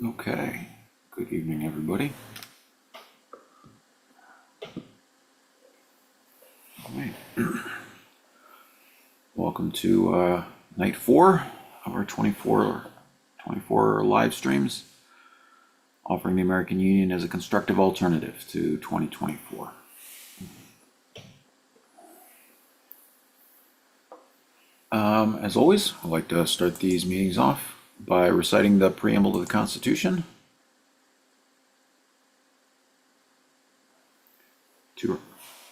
Okay, good evening, everybody. All right. Welcome to night 4 of our 24 live streams, offering the American Union as a constructive alternative to 2024. As always, I'd like to start these meetings off by reciting the preamble to the Constitution.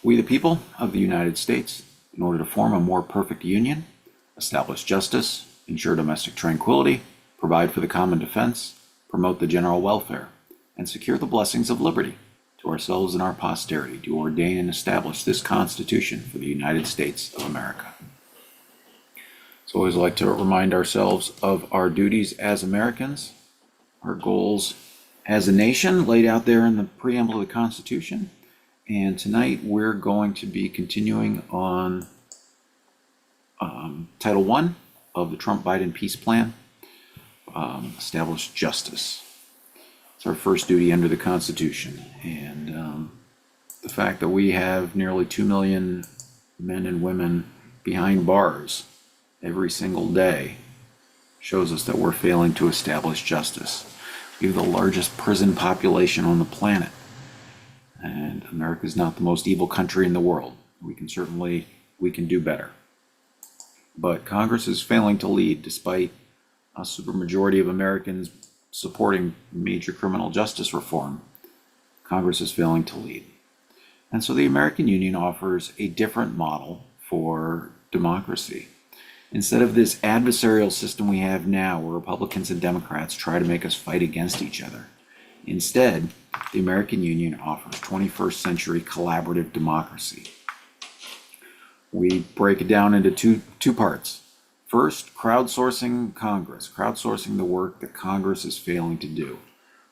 We, the people of the United States, in order to form a more perfect union, establish justice, ensure domestic tranquility, provide for the common defense, promote the general welfare, and secure the blessings of liberty to ourselves and our posterity, do ordain and establish this Constitution for the United States of America. So always like to remind ourselves of our duties as Americans, our goals as a nation laid out there in the preamble of the Constitution. And tonight we're going to be continuing on Title I of the Trump-Biden peace plan, establish justice. It's our first duty under the Constitution. And the fact that we have nearly 2 million men and women behind bars every single day shows us that we're failing to establish justice. We have the largest prison population on the planet. And America is not the most evil country in the world. We can do better. But Congress is failing to lead despite a supermajority of Americans supporting major criminal justice reform. Congress is failing to lead. And so the American Union offers a different model for democracy. Instead of this adversarial system we have now where Republicans and Democrats try to make us fight against each other, instead, the American Union offers 21st century collaborative democracy. We break it down into two parts. First, crowdsourcing Congress, crowdsourcing the work that Congress is failing to do.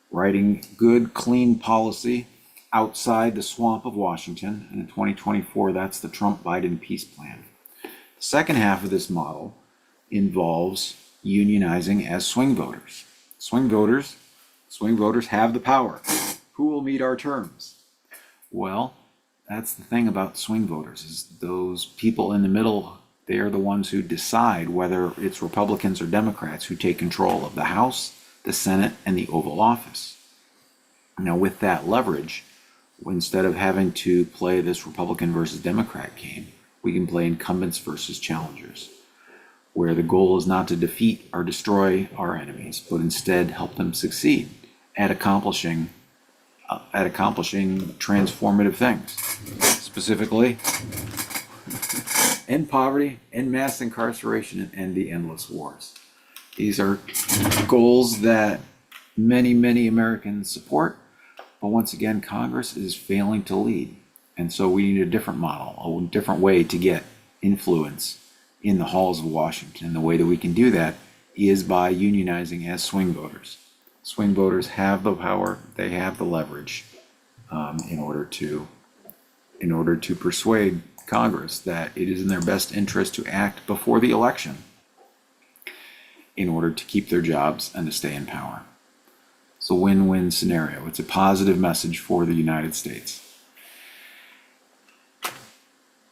Writing good, clean policy outside the swamp of Washington. And in 2024, that's the Trump-Biden peace plan. The second half of this model involves unionizing as swing voters. Swing voters have the power. Who will meet our terms? Well, that's the thing about swing voters, is those people in the middle, they are the ones who decide whether it's Republicans or Democrats who take control of the House, the Senate, and the Oval Office. Now, with that leverage, instead of having to play this Republican versus Democrat game, we can play incumbents versus challengers, where the goal is not to defeat or destroy our enemies, but instead help them succeed at accomplishing transformative things, specifically end poverty, end mass incarceration, and end the endless wars. These are goals that many, many Americans support, but once again, Congress is failing to lead. And so we need a different model, a different way to get influence in the halls of Washington. And the way that we can do that is by unionizing as swing voters. Swing voters have the power, they have the leverage in order to persuade Congress that it is in their best interest to act before the election in order to keep their jobs and to stay in power. It's a win-win scenario. It's a positive message for the United States.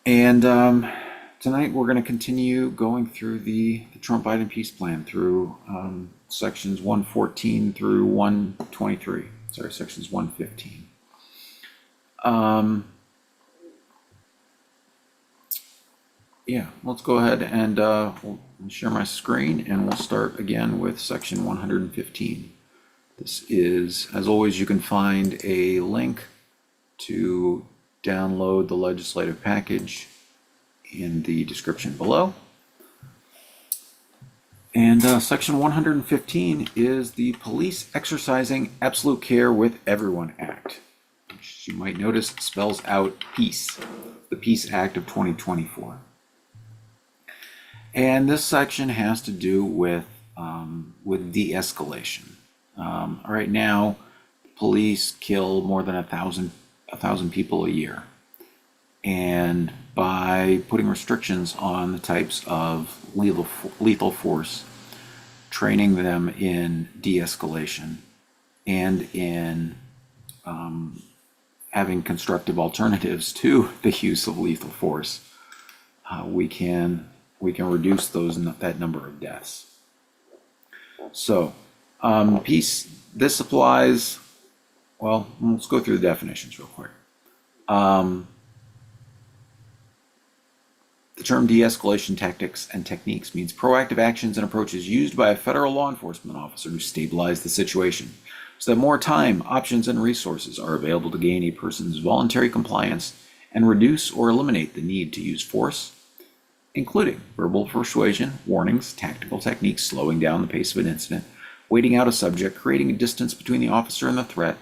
And tonight we're going to continue going through the Trump-Biden peace plan through sections 114 through 123. Sorry, sections 115. Yeah, let's go ahead and we'll share my screen, and we'll start again with section 115. This is, as always, you can find a link to download the legislative package in the description below. And section 115 is the Police Exercising Absolute Care with Everyone Act, which you might notice spells out peace, the Peace Act of 2024. And this section has to do with de-escalation. Right now, police kill more than 1,000 people a year. And by putting restrictions on the types of lethal force, training them in de-escalation, and in having constructive alternatives to the use of lethal force, we can reduce that number of deaths. So, this applies. Well, let's go through the definitions real quick. The term de-escalation tactics and techniques means proactive actions and approaches used by a federal law enforcement officer to stabilize the situation so that more time, options, and resources are available to gain a person's voluntary compliance and reduce or eliminate the need to use force, including verbal persuasion, warnings, tactical techniques, slowing down the pace of an incident, waiting out a subject, creating a distance between the officer and the threat,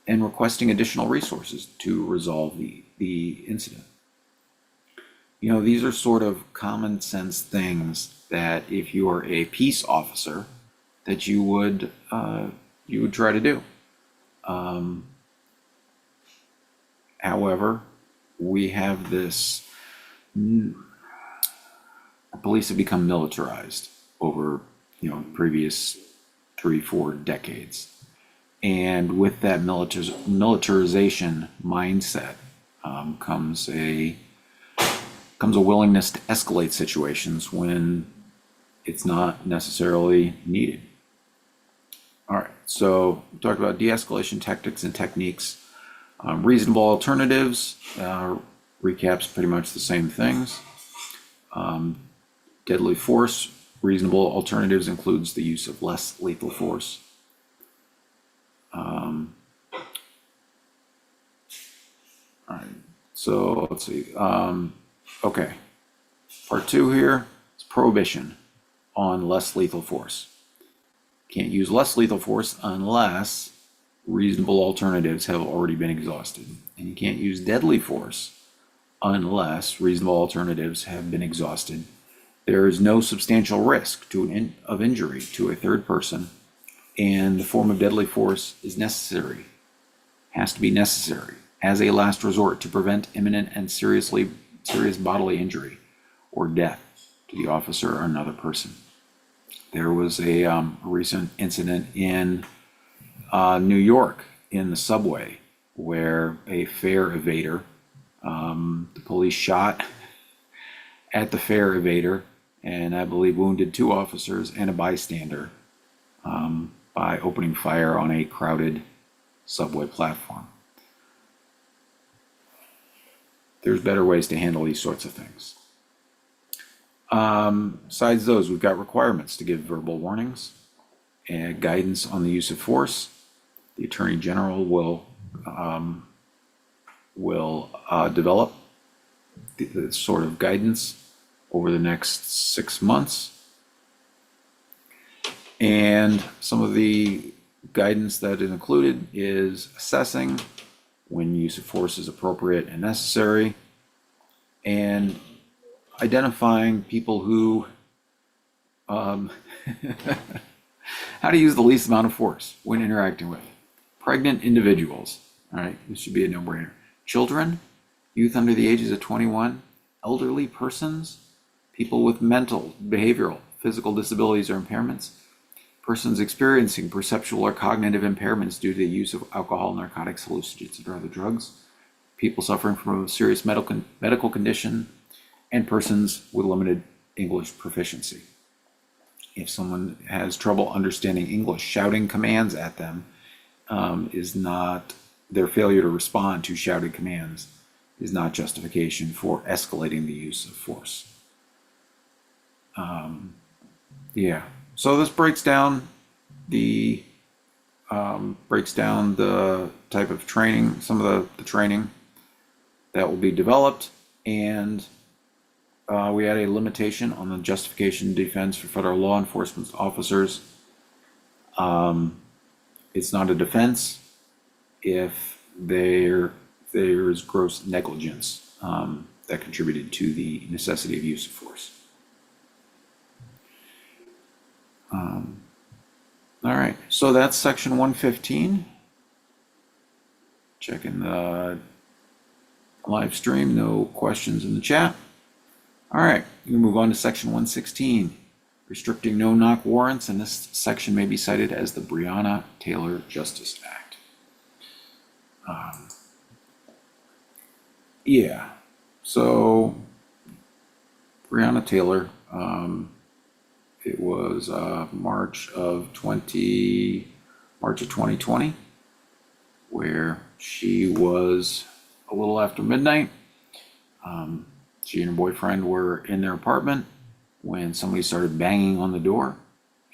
and requesting additional resources to resolve the incident. You know, these are sort of common sense things that if you are a peace officer, that you would try to do. However, we have this. Police have become militarized over previous 3-4 decades, and with that militarization mindset comes a willingness to escalate situations when it's not necessarily needed. All right, so we talked about de-escalation tactics and techniques. Reasonable alternatives, recaps pretty much the same things. Deadly force, reasonable alternatives includes the use of less lethal force. All right, so let's see. Okay, part 2 here is prohibition on less lethal force. Can't use less lethal force unless reasonable alternatives have already been exhausted. And you can't use deadly force unless reasonable alternatives have been exhausted. There is no substantial risk of injury to a third person, and the form of deadly force is necessary, has to be necessary, as a last resort to prevent imminent and serious bodily injury or death to the officer or another person. There was a recent incident in New York in the subway where a fare evader, the police shot at the fare evader and I believe wounded 2 officers and a bystander by opening fire on a crowded subway platform. There's better ways to handle these sorts of things. Besides those, we've got requirements to give verbal warnings and guidance on the use of force. The Attorney General will develop the sort of guidance over the next 6 months. And some of the guidance that is included is assessing when use of force is appropriate and necessary, and identifying people who how to use the least amount of force when interacting with pregnant individuals. All right, this should be a no-brainer. Children, youth under the ages of 21, elderly persons, people with mental, behavioral, physical disabilities or impairments, persons experiencing perceptual or cognitive impairments due to the use of alcohol, narcotics, hallucinogens, or other drugs, people suffering from a serious medical condition, and persons with limited English proficiency. If someone has trouble understanding English, shouting commands at them is not, their failure to respond to shouted commands is not justification for escalating the use of force. So this breaks down the type of training, some of the training that will be developed, and we had a limitation on the justification defense for federal law enforcement officers. It's not a defense if there is gross negligence that contributed to the necessity of use of force. All right, so that's section 115. Checking the live stream, no questions in the chat. All right, we move on to section 116. restricting no-knock warrants, and this section may be cited as the Breonna Taylor Justice Act. Yeah, so Breonna Taylor, it was March of 2020, where she was a little after midnight. She and her boyfriend were in their apartment when somebody started banging on the door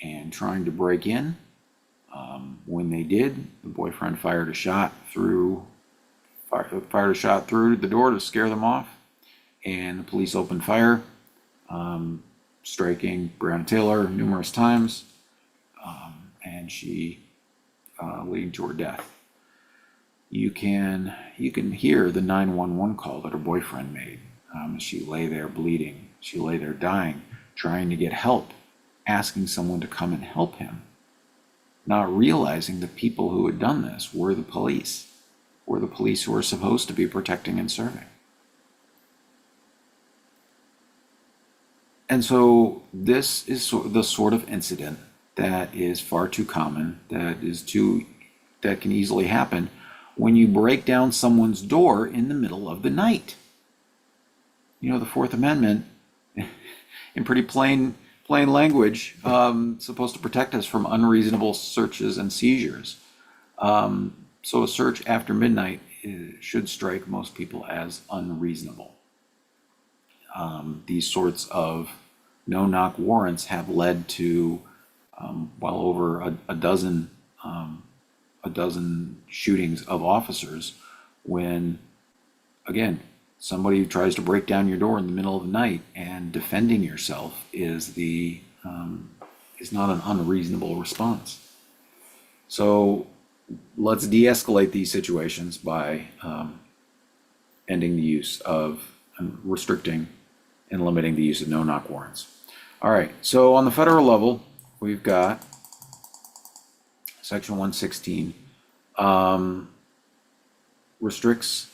and trying to break in. When they did, the boyfriend fired a shot through the door to scare them off, and the police opened fire, striking Breonna Taylor numerous times, and she leading to her death. You can hear the 911 call that her boyfriend made. She lay there bleeding. She lay there dying, trying to get help, asking someone to come and help him, not realizing the people who had done this were the police who were supposed to be protecting and serving. And so this is the sort of incident that is far too common, that can easily happen when you break down someone's door in the middle of the night. You know, the Fourth Amendment, in pretty plain language, supposed to protect us from unreasonable searches and seizures. So a search after midnight should strike most people as unreasonable. These sorts of no-knock warrants have led to well over a dozen shootings of officers when, again, somebody tries to break down your door in the middle of the night, and defending yourself is not an unreasonable response. So let's de-escalate these situations by ending the use of, restricting and limiting the use of no-knock warrants. All right, so on the federal level, we've got Section 116 restricts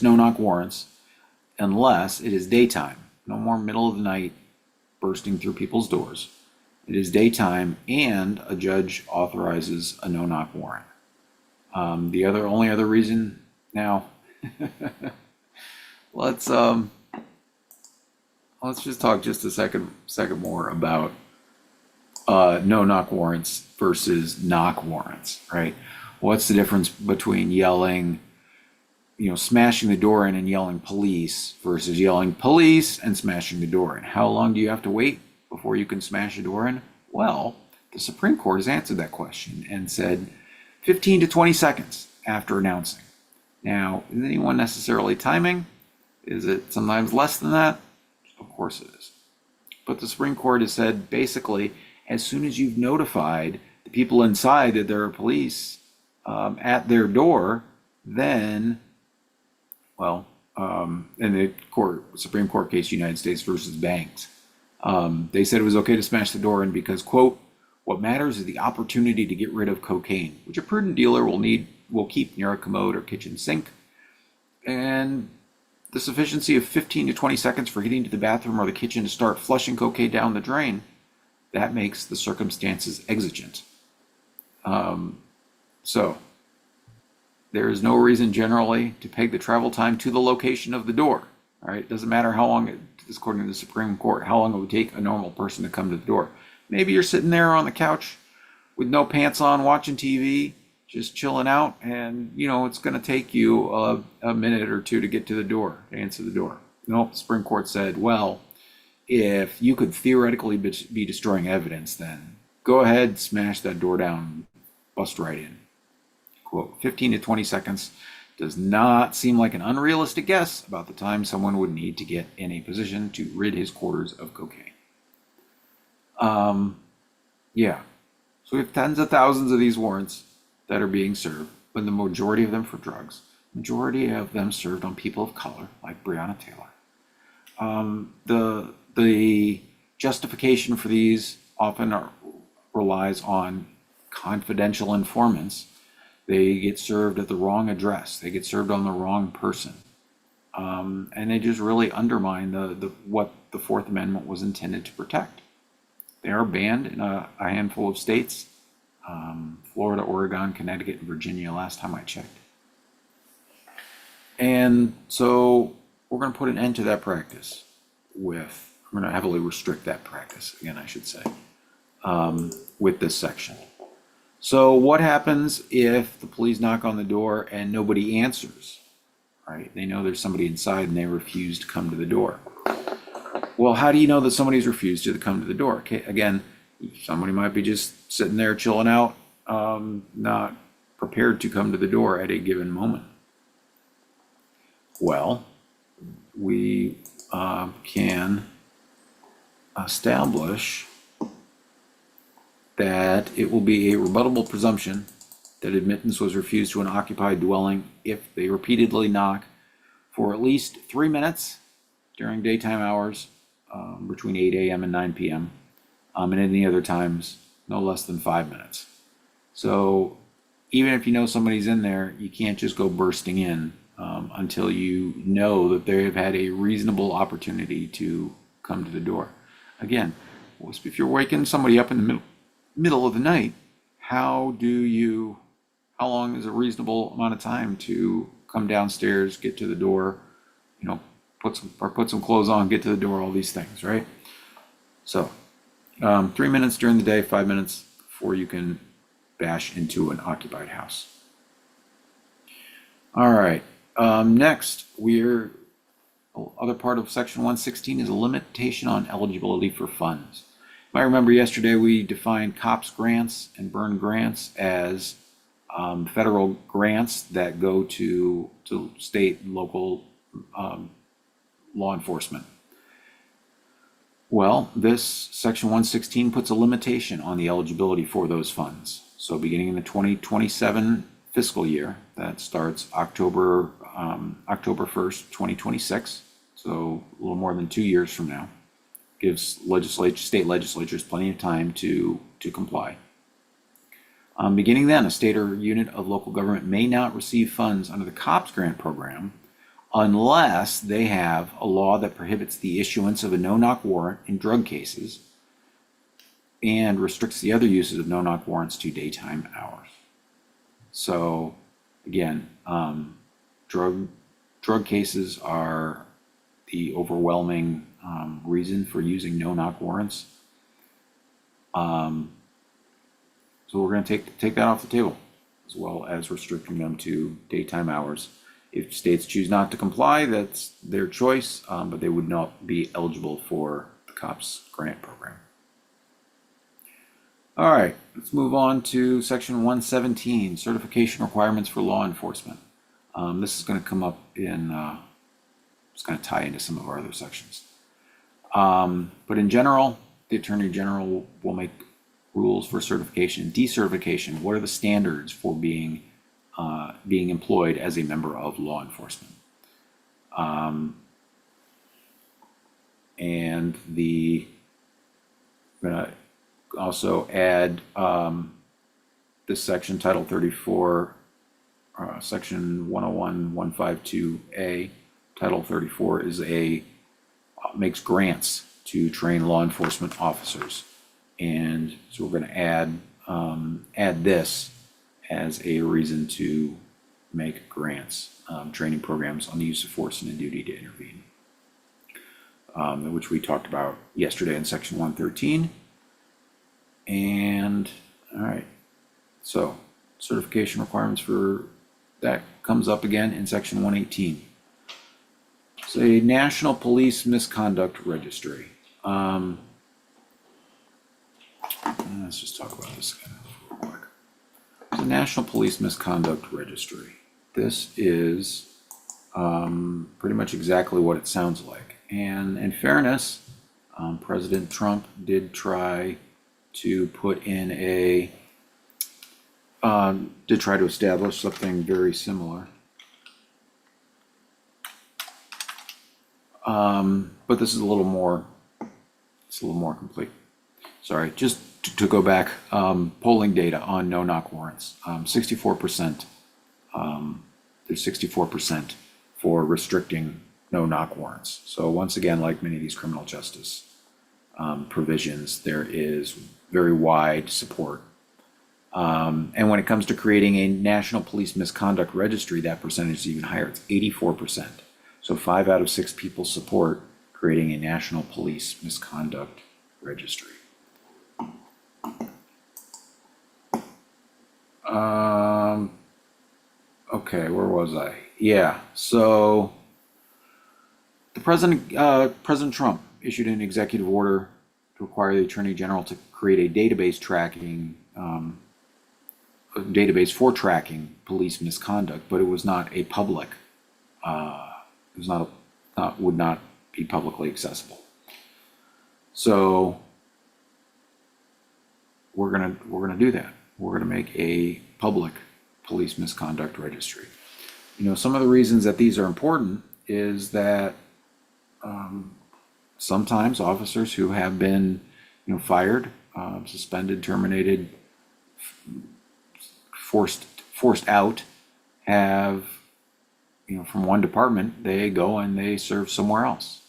no-knock warrants unless it is daytime. No more middle of the night bursting through people's doors. It is daytime and a judge authorizes a no-knock warrant. The only other reason now, let's just talk just a second more about no-knock warrants versus knock warrants, right? What's the difference between yelling, smashing the door in and yelling police versus yelling police and smashing the door in? How long do you have to wait before you can smash a door in? Well, the Supreme Court has answered that question and said 15 to 20 seconds after announcing. Now, is anyone necessarily timing? Is it sometimes less than that? Of course it is. But the Supreme Court has said basically, as soon as you've notified the people inside that there are police at their door, then, in the Supreme Court case, United States versus Banks, they said it was okay to smash the door in because, quote, what matters is the opportunity to get rid of cocaine, which a prudent dealer will keep near a commode or kitchen sink. And the sufficiency of 15 to 20 seconds for getting to the bathroom or the kitchen to start flushing cocaine down the drain, that makes the circumstances exigent. So there is no reason generally to peg the travel time to the location of the door. All right, it doesn't matter how long, according to the Supreme Court, how long it would take a normal person to come to the door. Maybe you're sitting there on the couch with no pants on, watching TV, just chilling out, and it's going to take you a minute or two to get to the door, to answer the door. No, the Supreme Court said, well, if you could theoretically be destroying evidence, then go ahead, smash that door down, bust right in. Quote, 15 to 20 seconds does not seem like an unrealistic guess about the time someone would need to get in a position to rid his quarters of cocaine. Yeah, so we have tens of thousands of these warrants that are being served, but the majority of them for drugs, majority of them served on people of color, like Breonna Taylor. The justification for these often relies on confidential informants. They get served at the wrong address. They get served on the wrong person. And they just really undermine the Fourth Amendment was intended to protect. They are banned in a handful of states, Florida, Oregon, Connecticut, and Virginia, last time I checked. And so we're going to put an end to that practice we're going to heavily restrict that practice, again, I should say, with this section. So what happens if the police knock on the door and nobody answers, right? They know there's somebody inside and they refuse to come to the door. Well, how do you know that somebody's refused to come to the door? Okay, again, somebody might be just sitting there chilling out, not prepared to come to the door at a given moment. Well, we can establish that it will be a rebuttable presumption that admittance was refused to an occupied dwelling if they repeatedly knock for at least 3 minutes during daytime hours, between 8 a.m. and 9 p.m., and any other times no less than 5 minutes. So even if you know somebody's in there, you can't just go bursting in until you know that they have had a reasonable opportunity to come to the door. Again, if you're waking somebody up in the middle of the night, how long is a reasonable amount of time to come downstairs, get to the door, put some clothes on, get to the door, all these things, right? So 3 minutes during the day, 5 minutes before you can bash into an occupied house. All right, next, other part of section 116 is a limitation on eligibility for funds. You might remember yesterday we defined COPS grants and burn grants as federal grants that go to state and local law enforcement. Well, this section 116 puts a limitation on the eligibility for those funds. So beginning in the 2027 fiscal year, that starts October 1st, 2026, so a little more than 2 years from now, gives state legislatures plenty of time to comply. Beginning then, a state or unit of local government may not receive funds under the COPS grant program unless they have a law that prohibits the issuance of a no-knock warrant in drug cases and restricts the other uses of no-knock warrants to daytime hours. So again, drug cases are the overwhelming reason for using no-knock warrants. So we're going to take that off the table, as well as restricting them to daytime hours. If states choose not to comply, that's their choice, but they would not be eligible for the COPS grant program. All right, let's move on to section 117, certification requirements for law enforcement. This is going to come up it's going to tie into some of our other sections. But in general, the Attorney General will make rules for certification and decertification. What are the standards for being employed as a member of law enforcement? And I'm going to also add this section, Title 34, Section 101-152A. Title 34 makes grants to train law enforcement officers. And so we're going to add this as a reason to make grants, training programs on the use of force and the duty to intervene, which we talked about yesterday in section 113. And all right, so certification requirements for that comes up again in section 118. It's a National Police Misconduct Registry. Let's just talk about this again real quick. The National Police Misconduct Registry. This is pretty much exactly what it sounds like. And in fairness, President Trump did try to put in did try to establish something very similar. But this is a little more complete. Sorry, just to go back, polling data on no-knock warrants, 64%, there's 64% for restricting no-knock warrants. So once again, like many of these criminal justice provisions, there is very wide support. And when it comes to creating a national police misconduct registry, that percentage is even higher. It's 84%. So 5 out of 6 people support creating a national police misconduct registry. Okay, where was I? Yeah, so the President Trump issued an executive order to require the Attorney General to create a database for tracking police misconduct, but it was not a public. It was would not be publicly accessible. So we're gonna do that. We're gonna make a public police misconduct registry. Some of the reasons that these are important is that sometimes officers who have been, fired, suspended, terminated, forced out, have, from one department, they go and they serve somewhere else.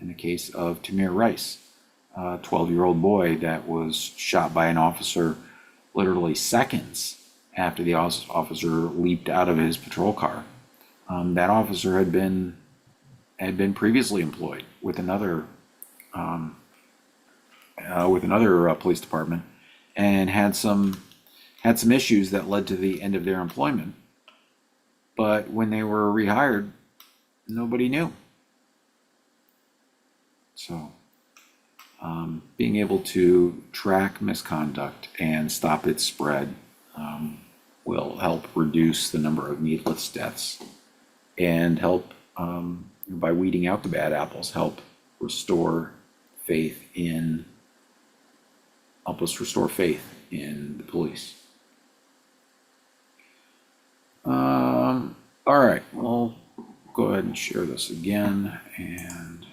In the case of Tamir Rice, a 12-year-old boy that was shot by an officer literally seconds after the officer leaped out of his patrol car. That officer had been previously employed with another police department, and had some issues that led to the end of their employment. But when they were rehired, nobody knew. So being able to track misconduct and stop its spread will help reduce the number of needless deaths, and help, by weeding out the bad apples, help us restore faith in the police. All right, we'll go ahead and share this again. And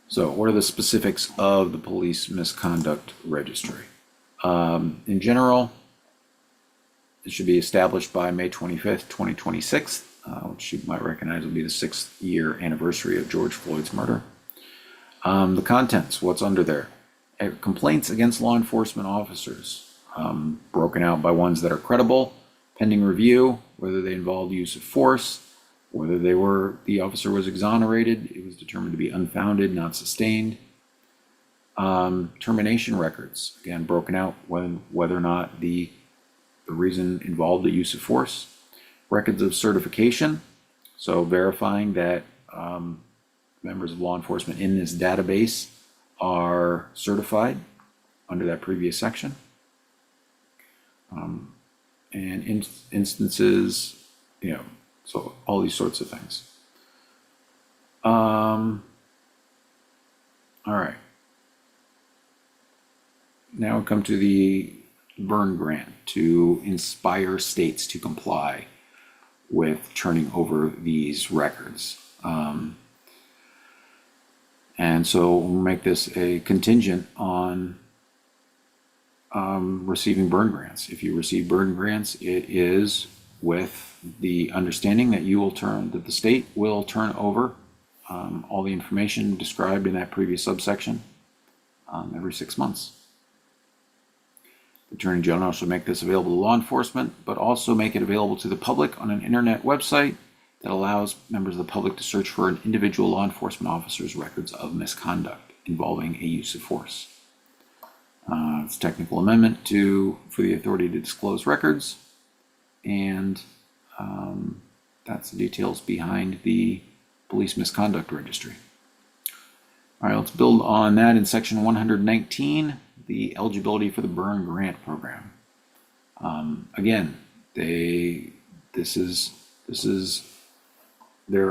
so what are the specifics of the police misconduct registry? In general, it should be established by May 25th, 2026, which you might recognize will be the 6th year anniversary of George Floyd's murder. The contents, what's under there? Complaints against law enforcement officers, broken out by ones that are credible, pending review, whether they involved use of force, whether the officer was exonerated, it was determined to be unfounded, not sustained. Termination records, again, broken out whether or not the reason involved the use of force. Records of certification, so verifying that members of law enforcement in this database are certified under that previous section. And instances, so all these sorts of things. All right. Now we come to the Byrne Grant to inspire states to comply with turning over these records. And so we'll make this a contingent on receiving Byrne Grants. If you receive Byrne Grants, it is with the understanding that that the state will turn over all the information described in that previous subsection every 6 months. The Attorney General should make this available to law enforcement, but also make it available to the public on an internet website that allows members of the public to search for an individual law enforcement officer's records of misconduct involving a use of force. It's a technical amendment for the authority to disclose records, and that's the details behind the police misconduct registry. All right, let's build on that in section 119, the eligibility for the Byrne Grant program. Again, there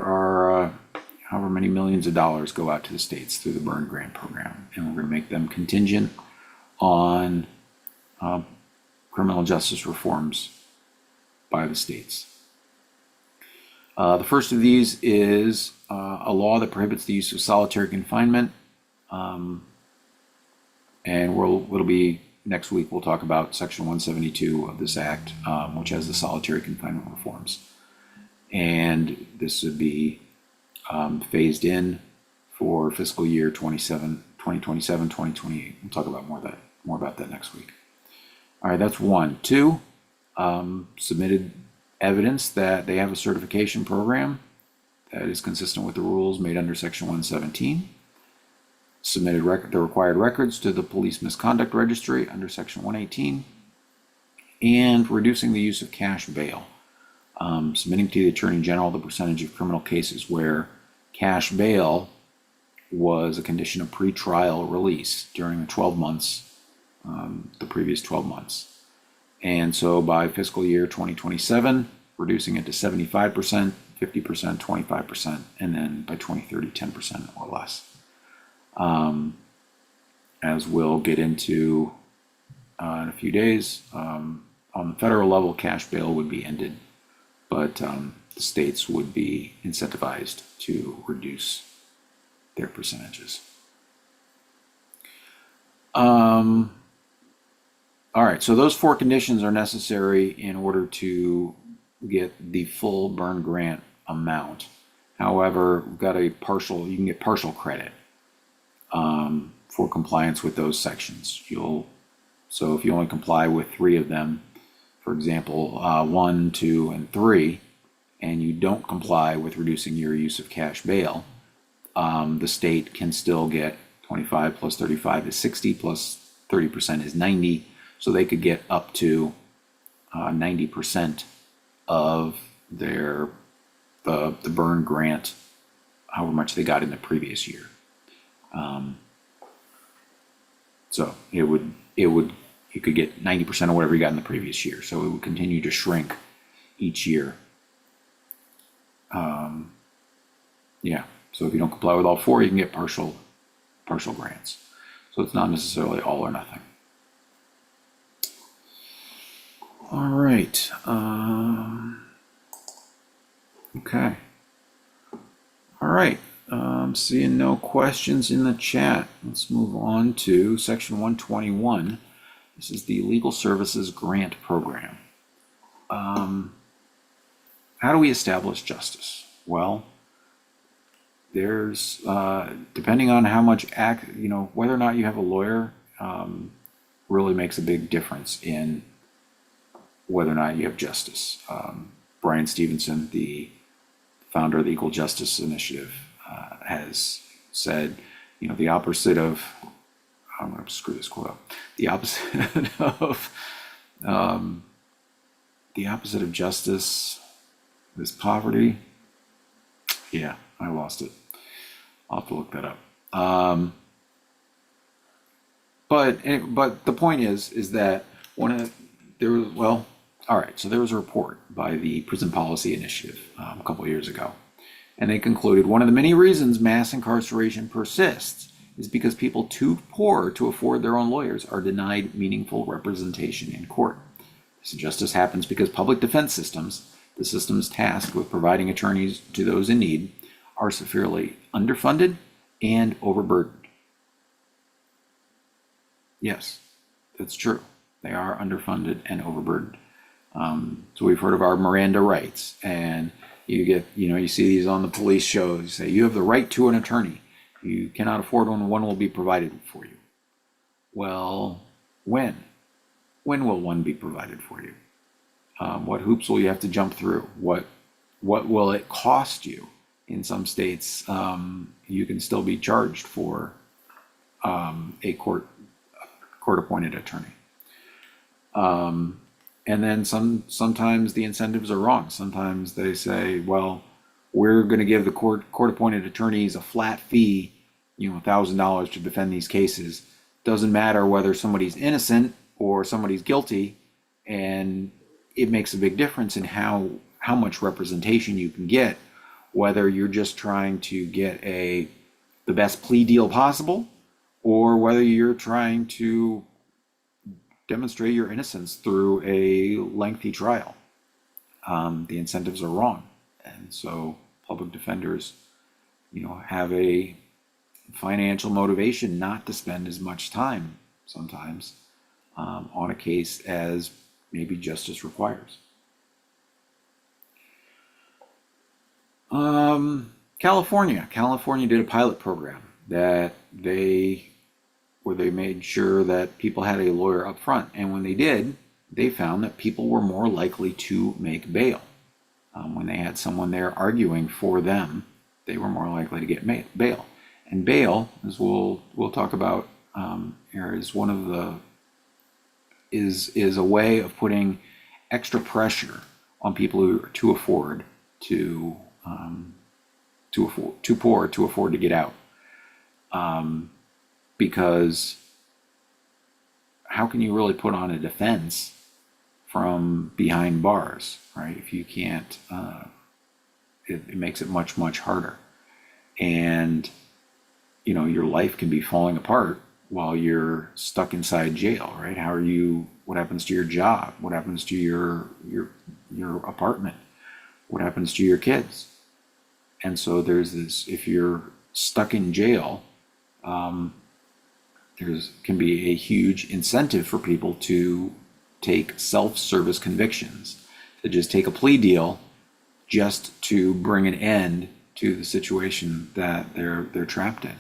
are however many millions of dollars go out to the states through the Byrne Grant program, and we're going to make them contingent on criminal justice reforms by the states. The first of these is a law that prohibits the use of solitary confinement, and it'll be next week we'll talk about Section 172 of this act, which has the solitary confinement reforms. And this would be phased in for fiscal year 2027, 2028. We'll talk about more about that next week. All right, that's one. Two, submitted evidence that they have a certification program that is consistent with the rules made under Section 117. Submitted the required records to the police misconduct registry under Section 118. And reducing the use of cash bail. Submitting to the Attorney General the percentage of criminal cases where cash bail was a condition of pretrial release during the 12 months, the previous 12 months. And so by fiscal year 2027, reducing it to 75%, 50%, 25%, and then by 2030, 10% or less. As we'll get into in a few days, on the federal level, cash bail would be ended, but the states would be incentivized to reduce their percentages. All right, so those 4 conditions are necessary in order to get the full burn grant amount. However, we've got you can get partial credit for compliance with those sections. So if you only comply with 3 of them, for example, 1, 2, and 3, and you don't comply with reducing your use of cash bail, the state can still get 25 plus 35 is 60 plus 30% is 90. So they could get up to 90% of the burn grant, however much they got in the previous year. So you could get 90% of whatever you got in the previous year. So it would continue to shrink each year. Yeah. So if you don't comply with all 4, you can get partial grants. So it's not necessarily all or nothing. All right. Okay. All right. Seeing no questions in the chat, let's move on to Section 121. This is the Legal Services Grant Program. How do we establish justice? Well, there's, depending on how much whether or not you have a lawyer, really makes a big difference in whether or not you have justice. Brian Stevenson, the founder of the Equal Justice Initiative, has said, the opposite of, I'm going to screw this quote up. The opposite of justice is poverty. Yeah, I lost it. I'll have to look that up. But the point is that there was a report by the Prison Policy Initiative a couple of years ago, and they concluded one of the many reasons mass incarceration persists is because people too poor to afford their own lawyers are denied meaningful representation in court. This injustice happens because public defense systems, the systems tasked with providing attorneys to those in need, are severely underfunded and overburdened. Yes, that's true. They are underfunded and overburdened. So we've heard of our Miranda rights, and you see these on the police shows. You say you have the right to an attorney. You cannot afford one will be provided for you. Well, when? When will one be provided for you? What hoops will you have to jump through? What will it cost you? In some states, you can still be charged for a court-appointed attorney. And then sometimes the incentives are wrong. Sometimes they say, well, we're going to give the court-appointed attorneys a flat fee, $1,000 to defend these cases. Doesn't matter whether somebody's innocent or somebody's guilty, and it makes a big difference in how much representation you can get, whether you're just trying to get the best plea deal possible, or whether you're trying to demonstrate your innocence through a lengthy trial. The incentives are wrong. And so public defenders, have a financial motivation not to spend as much time sometimes on a case as maybe justice requires. California did a pilot program where they made sure that people had a lawyer up front, and when they did, they found that people were more likely to make bail. When they had someone there arguing for them, they were more likely to get bail. And bail, as we'll talk about here, is one of the is a way of putting extra pressure on people who are too poor to afford to get out. Because how can you really put on a defense from behind bars, right? If you can't, it makes it much, much harder. And, your life can be falling apart while you're stuck inside jail, right? What happens to your job? What happens to your apartment? What happens to your kids? And so there's this, if you're stuck in jail, can be a huge incentive for people to take self-service convictions, to just take a plea deal just to bring an end to the situation that they're trapped in.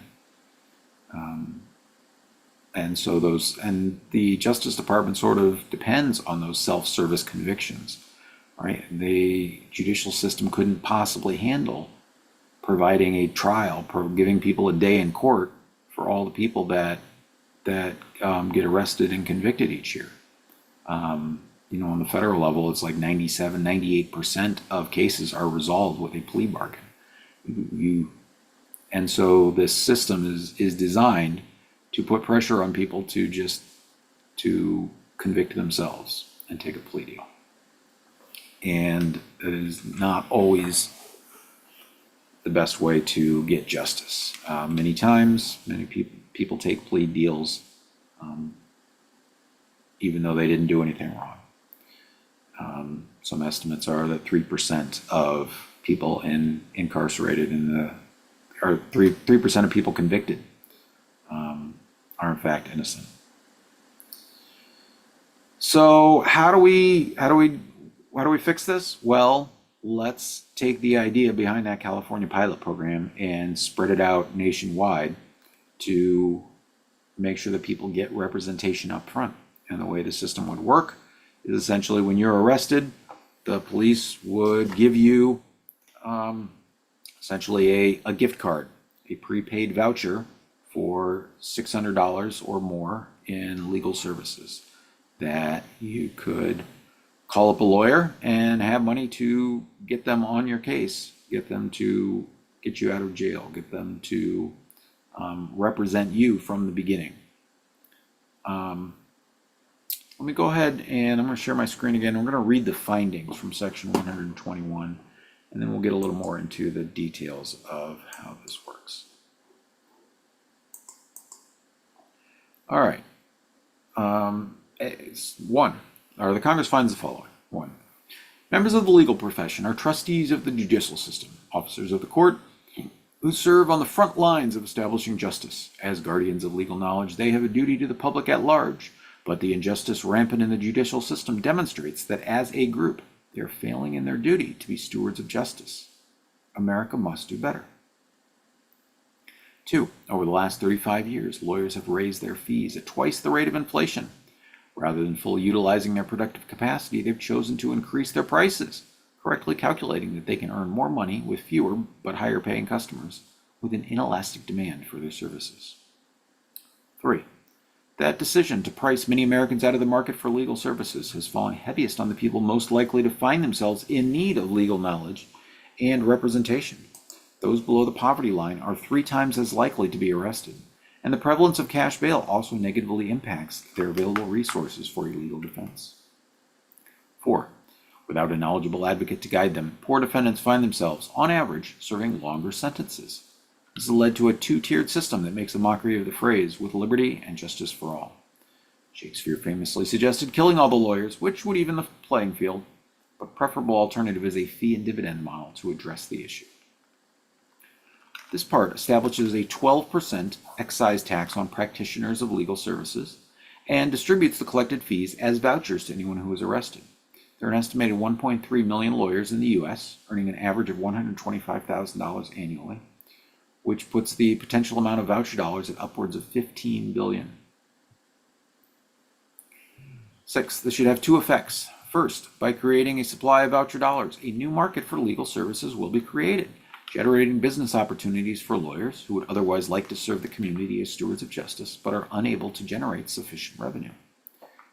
And so the Justice Department sort of depends on those self-service convictions, right? The judicial system couldn't possibly handle providing a trial, giving people a day in court for all the people that get arrested and convicted each year. On the federal level, it's like 98% of cases are resolved with a plea bargain. And so this system is designed to put pressure on people to convict themselves and take a plea deal. And it is not always the best way to get justice. Many times, many people take plea deals even though they didn't do anything wrong. Some estimates are that 3% of people incarcerated or 3% of people convicted are in fact innocent. So how do we fix this? Well, let's take the idea behind that California pilot program and spread it out nationwide to make sure that people get representation up front. And the way the system would work is essentially when you're arrested, the police would give you essentially a gift card, a prepaid voucher for $600 or more in legal services that you could call up a lawyer and have money to get them on your case, get them to get you out of jail, get them to represent you from the beginning. Let me go ahead and I'm going to share my screen again. We're going to read the findings from section 121, and then we'll get a little more into the details of how this works. All right. The Congress finds the following. 1. Members of the legal profession are trustees of the judicial system, officers of the court, who serve on the front lines of establishing justice. As guardians of legal knowledge, they have a duty to the public at large, but the injustice rampant in the judicial system demonstrates that as a group, they are failing in their duty to be stewards of justice. America must do better. 2. Over the last 35 years, lawyers have raised their fees at twice the rate of inflation. Rather than fully utilizing their productive capacity, they've chosen to increase their prices, correctly calculating that they can earn more money with fewer but higher paying customers with an inelastic demand for their services. 3. That decision to price many Americans out of the market for legal services has fallen heaviest on the people most likely to find themselves in need of legal knowledge and representation. Those below the poverty line are 3 times as likely to be arrested, and the prevalence of cash bail also negatively impacts their available resources for a legal defense. 4. Without a knowledgeable advocate to guide them, poor defendants find themselves, on average, serving longer sentences. This has led to a 2-tiered system that makes a mockery of the phrase, with liberty and justice for all. Shakespeare famously suggested killing all the lawyers, which would even the playing field, but preferable alternative is a fee and dividend model to address the issue. This part establishes a 12% excise tax on practitioners of legal services, and distributes the collected fees as vouchers to anyone who is arrested. There are an estimated 1.3 million lawyers in the U.S., earning an average of $125,000 annually, which puts the potential amount of voucher dollars at upwards of $15 billion. 6. This should have two effects. First, by creating a supply of voucher dollars, a new market for legal services will be created, generating business opportunities for lawyers who would otherwise like to serve the community as stewards of justice but are unable to generate sufficient revenue.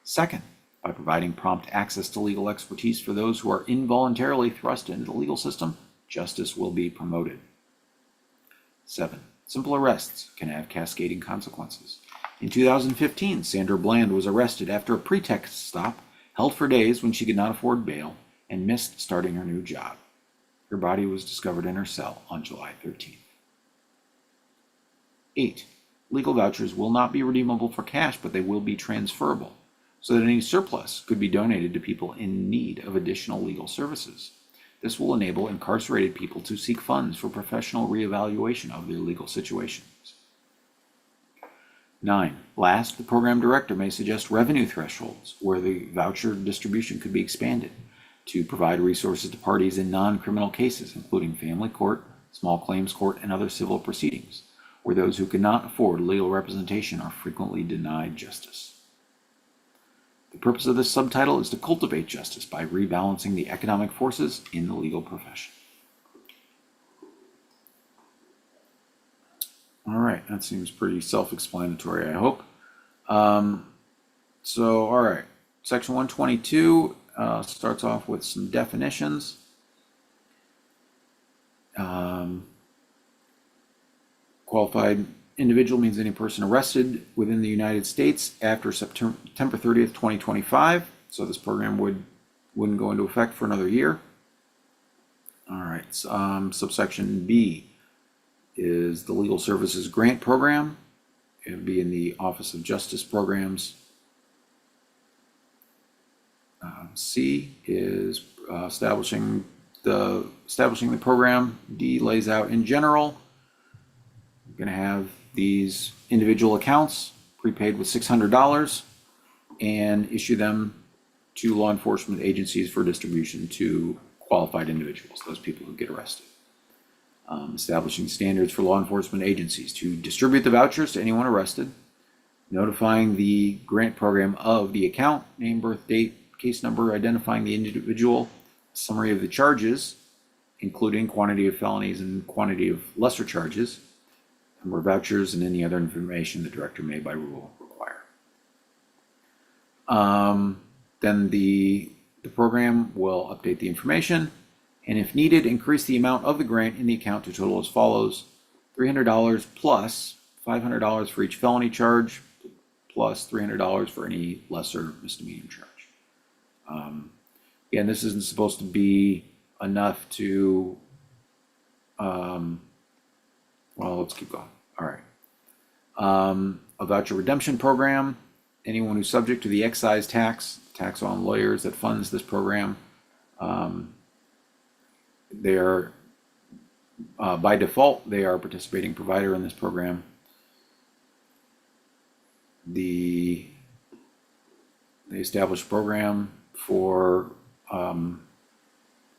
Second, by providing prompt access to legal expertise for those who are involuntarily thrust into the legal system, justice will be promoted. 7. Simple arrests can have cascading consequences. In 2015, Sandra Bland was arrested after a pretext stop held for days when she could not afford bail and missed starting her new job. Her body was discovered in her cell on July 13th. 8. Legal vouchers will not be redeemable for cash, but they will be transferable, so that any surplus could be donated to people in need of additional legal services. This will enable incarcerated people to seek funds for professional reevaluation of their legal situations. 9. Last, the program director may suggest revenue thresholds where the voucher distribution could be expanded to provide resources to parties in non-criminal cases, including family court, small claims court, and other civil proceedings, where those who cannot afford legal representation are frequently denied justice. The purpose of this subtitle is to cultivate justice by rebalancing the economic forces in the legal profession. All right, that seems pretty self-explanatory, I hope. All right, Section 122 starts off with some definitions. Qualified individual means any person arrested within the United States after September 30th, 2025. So this program wouldn't go into effect for another year. All right, subsection B is the Legal Services Grant Program. It would be in the Office of Justice Programs. C is establishing the program. D lays out in general. We're going to have these individual accounts prepaid with $600 and issue them to law enforcement agencies for distribution to qualified individuals, those people who get arrested. Establishing standards for law enforcement agencies to distribute the vouchers to anyone arrested, notifying the grant program of the account, name, birth, date, case number, identifying the individual, summary of the charges, including quantity of felonies and quantity of lesser charges, number of vouchers, and any other information the director may by rule require. Then the program will update the information, and if needed, increase the amount of the grant in the account to total as follows: $300 plus $500 for each felony charge, plus $300 for any lesser misdemeanor charge. Again, this isn't supposed to be enough to, well, let's keep going. All right. A voucher redemption program. Anyone who's subject to the excise tax on lawyers that funds this program, they are, by default, they are a participating provider in this program. They establish a program for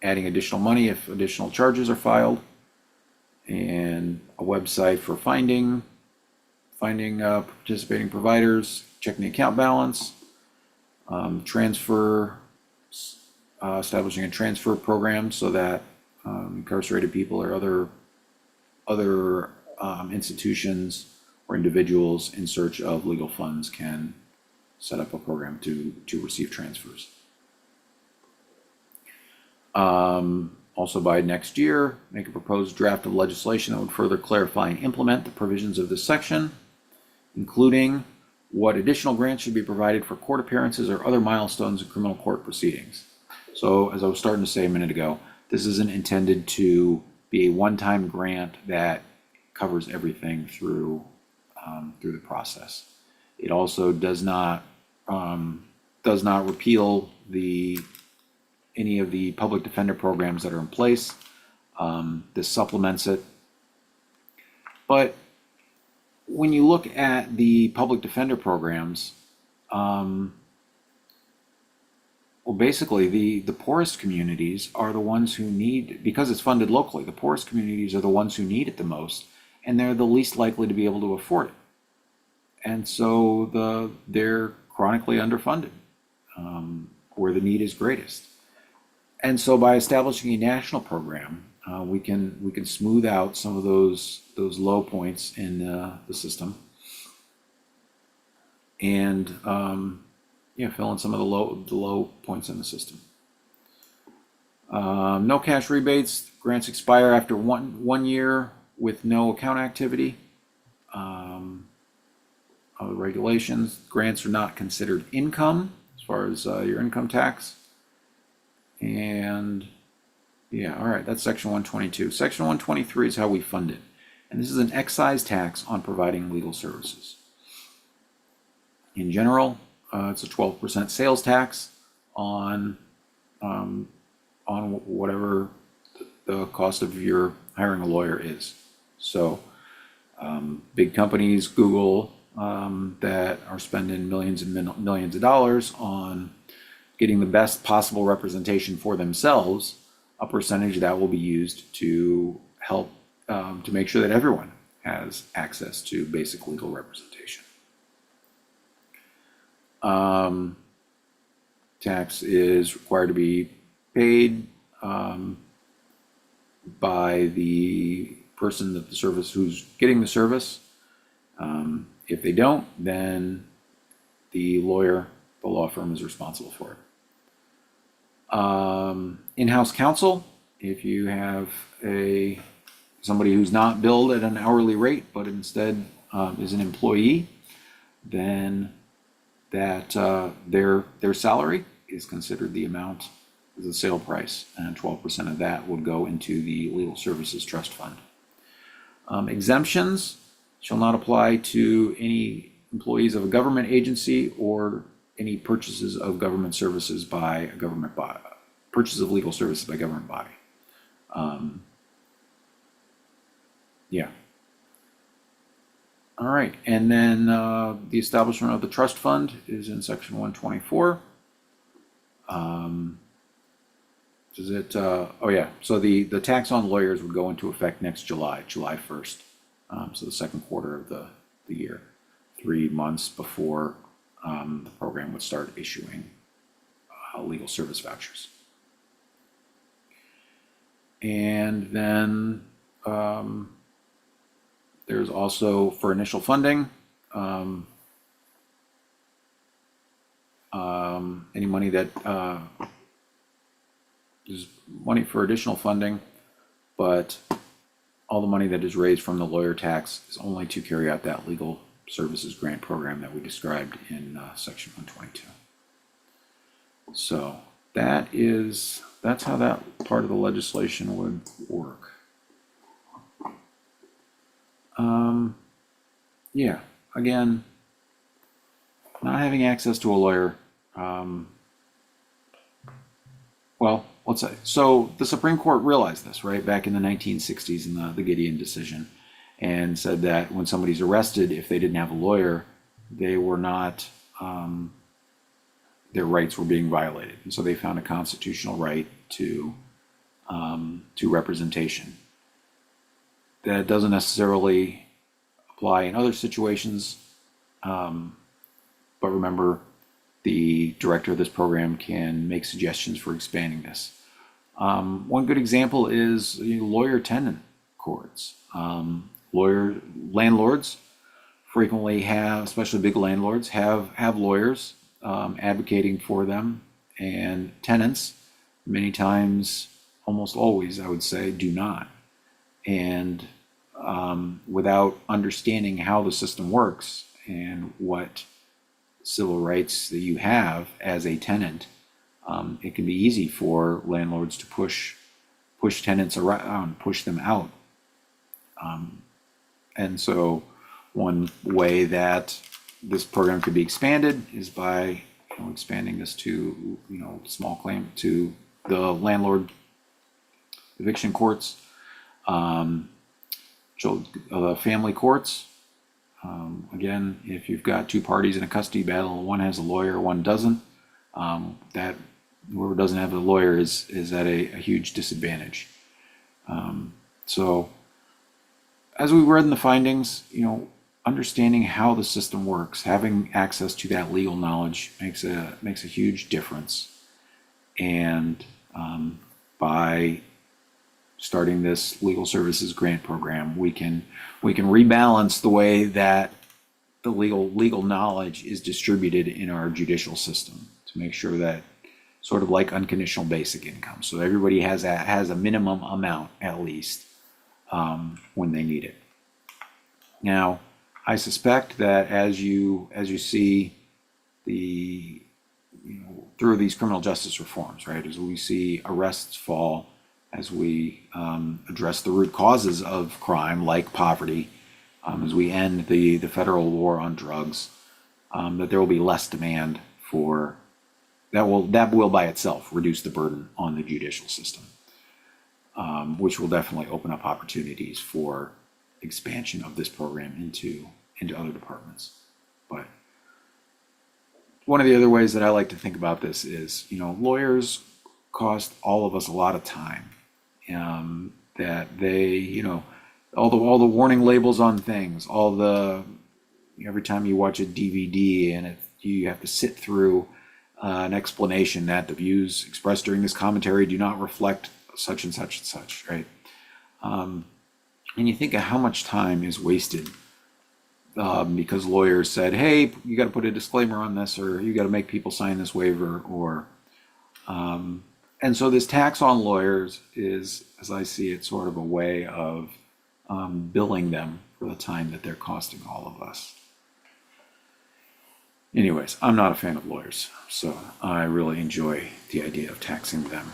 adding additional money if additional charges are filed, and a website for finding participating providers, checking the account balance, establishing a transfer program so that incarcerated people or other institutions or individuals in search of legal funds can set up a program to receive transfers. Also, by next year, make a proposed draft of legislation that would further clarify and implement the provisions of this section, including what additional grants should be provided for court appearances or other milestones in criminal court proceedings. So, as I was starting to say a minute ago, this isn't intended to be a one-time grant that covers everything through the process. It also does not repeal any of the public defender programs that are in place. This supplements it. But when you look at the public defender programs, Well, basically, the poorest communities are the ones who need, because it's funded locally, the poorest communities are the ones who need it the most, and they're the least likely to be able to afford it. And so they're chronically underfunded, where the need is greatest. And so by establishing a national program, we can smooth out some of those low points in the system, and fill in some of the low points in the system. No cash rebates. Grants expire after one year with no account activity. Other regulations. Grants are not considered income as far as your income tax. And yeah, all right, that's section 122. Section 123 is how we fund it. And this is an excise tax on providing legal services. In general, it's a 12% sales tax on whatever the cost of your hiring a lawyer is. So big companies, Google, that are spending millions and millions of dollars on getting the best possible representation for themselves, a percentage of that will be used to help to make sure that everyone has access to basic legal representation. Tax is required to be paid by the person that who's getting the service. If they don't, then the law firm is responsible for it. In-house counsel, if you have somebody who's not billed at an hourly rate, but instead is an employee, then that their salary is considered the amount of the sale price, and 12% of that would go into the Legal Services Trust Fund. Exemptions shall not apply to any employees of a government agency or any purchases of government services by a government body, purchase of legal services by government body. Yeah. All right, and then the establishment of the trust fund is in section 124. Is it? Oh yeah. So the tax on lawyers would go into effect next July 1st. So the second quarter of the year, 3 months before the program would start issuing legal service vouchers. And then there's also, for initial funding, any money that is money for additional funding, but all the money that is raised from the lawyer tax is only to carry out that legal services grant program that we described in section 122. So that's how that part of the legislation would work. Yeah, again, not having access to a lawyer, well, let's say, so the Supreme Court realized this, right, back in the 1960s in the Gideon decision, and said that when somebody's arrested, if they didn't have a lawyer, they were not, their rights were being violated. And so they found a constitutional right to representation. That doesn't necessarily apply in other situations, but remember, the director of this program can make suggestions for expanding this. One good example is lawyer tenant courts. Landlords frequently have, especially big landlords, have lawyers advocating for them, and tenants many times, almost always, I would say, do not. And without understanding how the system works and what civil rights that you have as a tenant, it can be easy for landlords to push tenants around, push them out. And so one way that this program could be expanded is by expanding this to small claim to the landlord eviction courts, family courts, Again, if you've got two parties in a custody battle, one has a lawyer, one doesn't, that whoever doesn't have a lawyer is at a huge disadvantage. So as we read in the findings, understanding how the system works, having access to that legal knowledge makes a huge difference. And by starting this legal services grant program, we can rebalance the way that the legal knowledge is distributed in our judicial system to make sure that, sort of like unconditional basic income, so everybody has a minimum amount at least when they need it. Now, I suspect that as you see the through these criminal justice reforms, right, as we see arrests fall, as we address the root causes of crime like poverty, as we end the federal war on drugs, that there will be less demand for that will by itself reduce the burden on the judicial system, which will definitely open up opportunities for expansion of this program into other departments. But one of the other ways that I like to think about this is, lawyers cost all of us a lot of time. That they, all the warning labels on things, every time you watch a DVD and you have to sit through an explanation that the views expressed during this commentary do not reflect such and such and such, right? And you think of how much time is wasted because lawyers said, hey, you got to put a disclaimer on this, or you got to make people sign this waiver, or and so this tax on lawyers is, as I see it, sort of a way of billing them for the time that they're costing all of us. Anyways, I'm not a fan of lawyers, so I really enjoy the idea of taxing them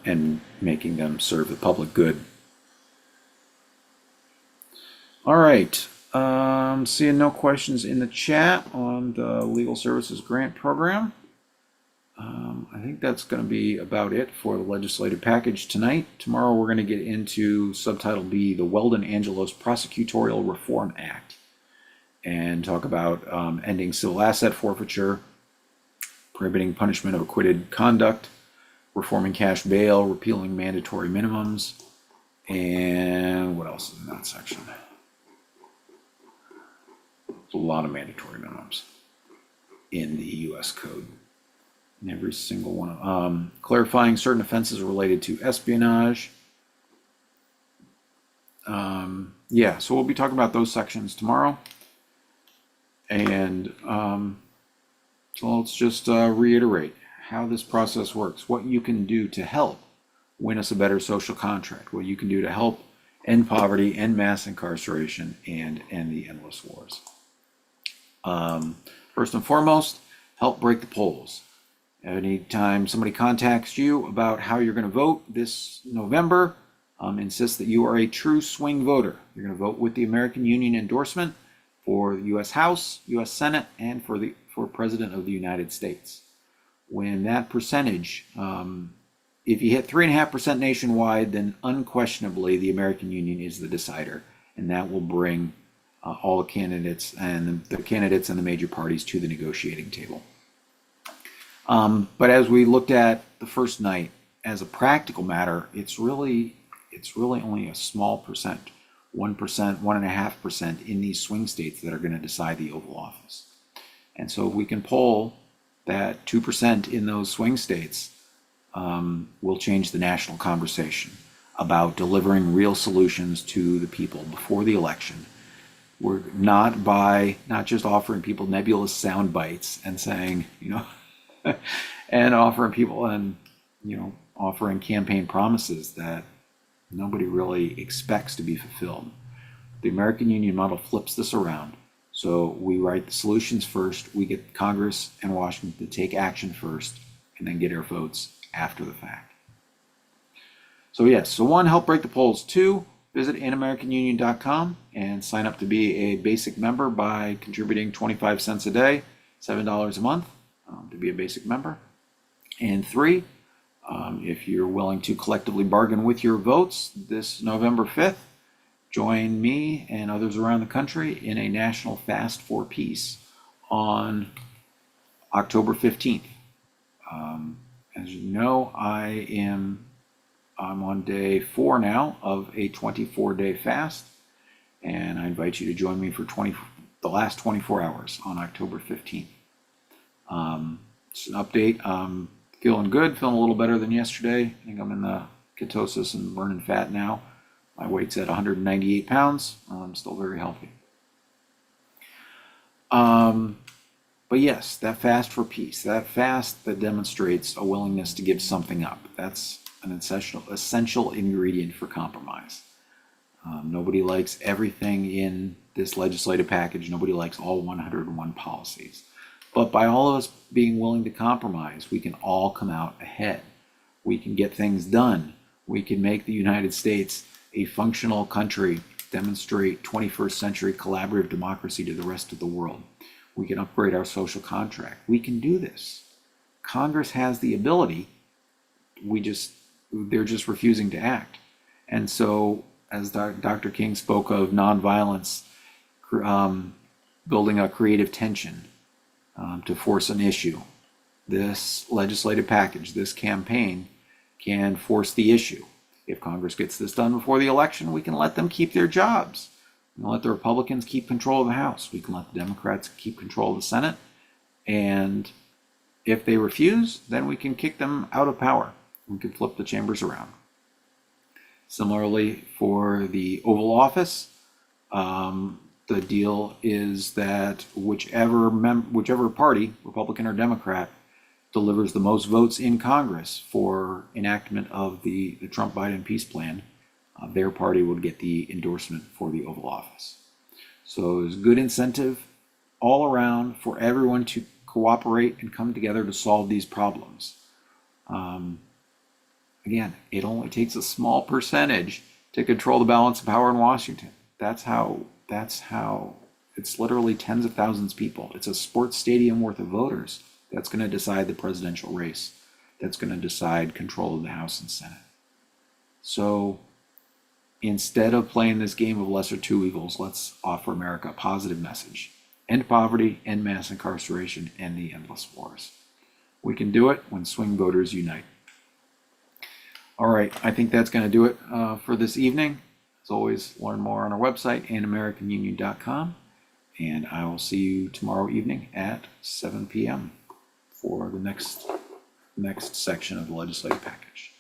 and making them serve the public good. All right, seeing no questions in the chat on the Legal Services Grant Program. I think that's going to be about it for the legislative package tonight. Tomorrow we're going to get into Subtitle B, the Weldon-Angelos Prosecutorial Reform Act, and talk about ending civil asset forfeiture, prohibiting punishment of acquitted conduct, reforming cash bail, repealing mandatory minimums, and what else is in that section? There's a lot of mandatory minimums in the U.S. Code. In every single one. Clarifying certain offenses related to espionage. Yeah, so we'll be talking about those sections tomorrow. And so let's just reiterate how this process works, what you can do to help win us a better social contract, what you can do to help end poverty, end mass incarceration, and end the endless wars. First and foremost, help break the polls. Anytime somebody contacts you about how you're going to vote this November, insist that you are a true swing voter. You're going to vote with the American Union endorsement for the U.S. House, U.S. Senate, and for President of the United States. When that percentage, if you hit 3.5% nationwide, then unquestionably the American Union is the decider, and that will bring all the candidates and the major parties to the negotiating table. But as we looked at the first night, as a practical matter, it's really only a small percent, 1%, 1.5% in these swing states that are going to decide the Oval Office. And so if we can poll that 2% in those swing states, will change the national conversation about delivering real solutions to the people before the election. We're not just offering people nebulous sound bites and saying, and offering campaign promises that nobody really expects to be fulfilled. The American Union model flips this around. So we write the solutions first, we get Congress and Washington to take action first, and then get our votes after the fact. So yes, so 1, help break the polls. 2, visit anamericanunion.com and sign up to be a basic member by contributing 25 cents a day, $7 a month. To be a basic member. And 3, if you're willing to collectively bargain with your votes this November 5th, join me and others around the country in a national fast for peace on October 15th. As you know, I'm on day 4 now of a 24-day fast, and I invite you to join me for the last 24 hours on October 15th. Just an update. I'm feeling good, feeling a little better than yesterday. I think I'm in the ketosis and burning fat now. My weight's at 198 pounds. I'm still very healthy. But yes, that fast for peace, that fast that demonstrates a willingness to give something up. That's an essential ingredient for compromise. Nobody likes everything in this legislative package. Nobody likes all 101 policies. But by all of us being willing to compromise, we can all come out ahead. We can get things done. We can make the United States a functional country, demonstrate 21st century collaborative democracy to the rest of the world. We can upgrade our social contract. We can do this. Congress has the ability. They're just refusing to act. And so, as Dr. King spoke of nonviolence, building a creative tension to force an issue, this legislative package, this campaign can force the issue. If Congress gets this done before the election, we can let them keep their jobs. We can let the Republicans keep control of the House. We can let the Democrats keep control of the Senate. And if they refuse, then we can kick them out of power. We can flip the chambers around. Similarly, for the Oval Office, the deal is that whichever party, Republican or Democrat, delivers the most votes in Congress for enactment of the Trump-Biden peace plan, their party would get the endorsement for the Oval Office. So there's good incentive all around for everyone to cooperate and come together to solve these problems. Again, it only takes a small percentage to control the balance of power in Washington. That's how it's literally tens of thousands of people. It's a sports stadium worth of voters that's going to decide the presidential race, that's going to decide control of the House and Senate. So instead of playing this game of lesser two evils, let's offer America a positive message. End poverty, end mass incarceration, end the endless wars. We can do it when swing voters unite. All right, I think that's going to do it for this evening. As always, learn more on our website, anamericanunion.com. And I will see you tomorrow evening at 7 p.m. for the next section of the legislative package.